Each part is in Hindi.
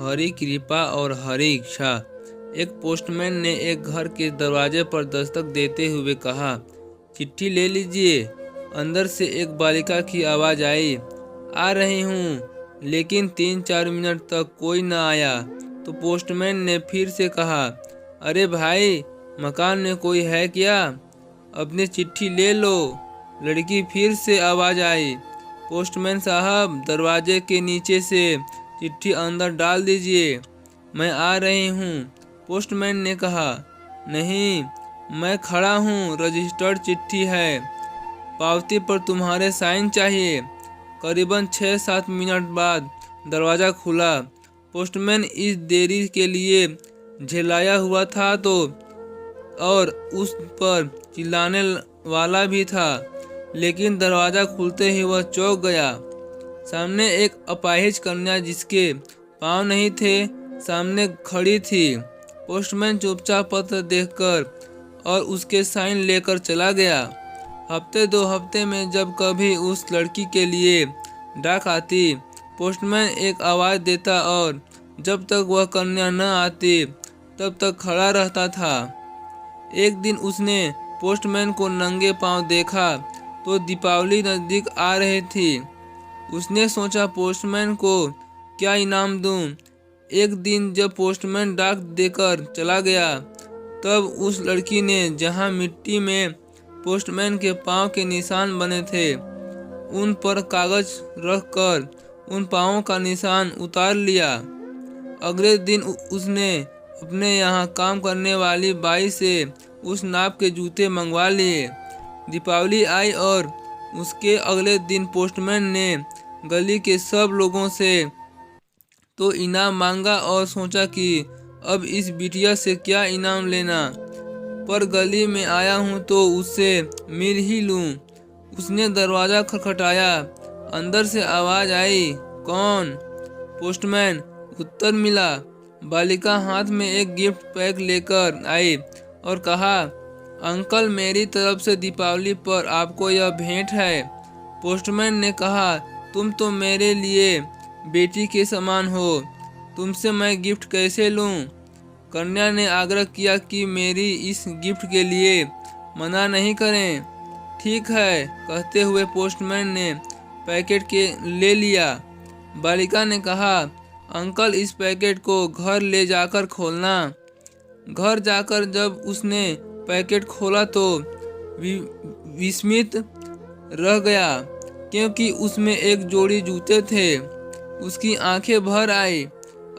हरी कृपा और हरी इच्छा। एक पोस्टमैन ने एक घर के दरवाजे पर दस्तक देते हुए कहा, चिट्ठी ले लीजिए। अंदर से एक बालिका की आवाज़ आई, आ रही हूँ। लेकिन 3-4 मिनट तक कोई न आया तो पोस्टमैन ने फिर से कहा, अरे भाई, मकान में कोई है क्या? अपनी चिट्ठी ले लो। लड़की फिर से आवाज़ आई, पोस्टमैन साहब, दरवाजे के नीचे से चिट्ठी अंदर डाल दीजिए, मैं आ रही हूँ। पोस्टमैन ने कहा, नहीं, मैं खड़ा हूँ, रजिस्टर्ड चिट्ठी है, पावती पर तुम्हारे साइन चाहिए। करीबन 6-7 मिनट बाद दरवाज़ा खुला। पोस्टमैन इस देरी के लिए झेलाया हुआ था तो और उस पर चिल्लाने वाला भी था, लेकिन दरवाज़ा खुलते ही वह चौंक गया। सामने एक अपाहिज कन्या जिसके पाँव नहीं थे सामने खड़ी थी। पोस्टमैन चुपचाप पत्र देखकर और उसके साइन लेकर चला गया। हफ्ते 2 हफ्ते में जब कभी उस लड़की के लिए डाक आती, पोस्टमैन एक आवाज़ देता और जब तक वह कन्या न आती तब तक खड़ा रहता था। एक दिन उसने पोस्टमैन को नंगे पांव देखा तो दीपावली नज़दीक आ रही थी। उसने सोचा, पोस्टमैन को क्या इनाम दूं। एक दिन जब पोस्टमैन डाक देकर चला गया तब उस लड़की ने जहां मिट्टी में पोस्टमैन के पांव के निशान बने थे उन पर कागज रखकर उन पांवों का निशान उतार लिया। अगले दिन उसने अपने यहाँ काम करने वाली बाई से उस नाप के जूते मंगवा लिए। दीपावली आई और उसके अगले दिन पोस्टमैन ने गली के सब लोगों से तो इनाम मांगा और सोचा कि अब इस बिटिया से क्या इनाम लेना, पर गली में आया हूँ तो उससे मिल ही लूँ। उसने दरवाज़ा खटखटाया। अंदर से आवाज़ आई, कौन? पोस्टमैन। उत्तर मिला। बालिका हाथ में एक गिफ्ट पैक लेकर आई और कहा, अंकल, मेरी तरफ से दीपावली पर आपको यह भेंट है। पोस्टमैन ने कहा, तुम तो मेरे लिए बेटी के समान हो, तुमसे मैं गिफ्ट कैसे लूं? कन्या ने आग्रह किया कि मेरी इस गिफ्ट के लिए मना नहीं करें। ठीक है, कहते हुए पोस्टमैन ने पैकेट के ले लिया। बालिका ने कहा, अंकल, इस पैकेट को घर ले जाकर खोलना। घर जाकर जब उसने पैकेट खोला तो विस्मित रह गया, क्योंकि उसमें एक जोड़ी जूते थे। उसकी आंखें भर आई।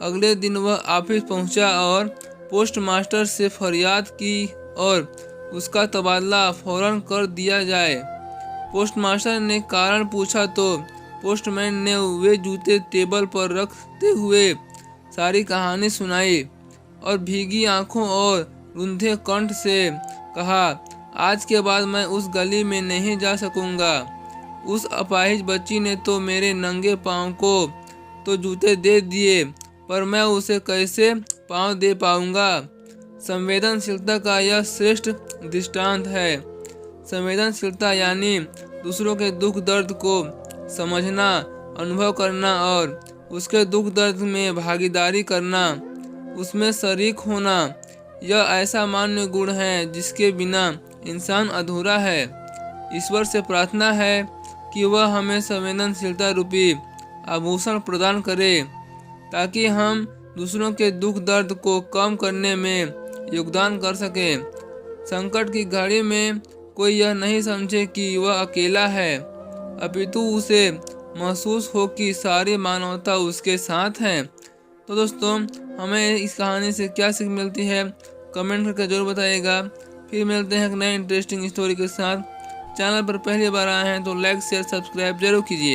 अगले दिन वह ऑफिस पहुंचा और पोस्टमास्टर से फरियाद की और उसका तबादला फौरन कर दिया जाए। पोस्टमास्टर ने कारण पूछा तो पोस्टमैन ने वे जूते टेबल पर रखते हुए सारी कहानी सुनाई और भीगी आंखों और रुंधे कंठ से कहा, आज के बाद मैं उस गली में नहीं जा सकूंगा। उस अपाहिज बच्ची ने तो मेरे नंगे पाँव को तो जूते दे दिए, पर मैं उसे कैसे पाँव दे पाऊंगा। संवेदनशीलता का यह श्रेष्ठ दृष्टांत है। संवेदनशीलता यानी दूसरों के दुख दर्द को समझना, अनुभव करना और उसके दुख दर्द में भागीदारी करना, उसमें शरीक होना। यह ऐसा मान्य गुण है जिसके बिना इंसान अधूरा है। ईश्वर से प्रार्थना है कि वह हमें संवेदनशीलता रूपी आभूषण प्रदान करे ताकि हम दूसरों के दुख दर्द को कम करने में योगदान कर सकें। संकट की घड़ी में कोई यह नहीं समझे कि वह अकेला है, अपितु उसे महसूस हो कि सारी मानवता उसके साथ है। तो दोस्तों, हमें इस कहानी से क्या सीख मिलती है, कमेंट करके जरूर बताइएगा। फिर मिलते हैं एक नए इंटरेस्टिंग स्टोरी के साथ। चैनल पर पहली बार आए हैं तो लाइक, शेयर, सब्सक्राइब जरूर कीजिए।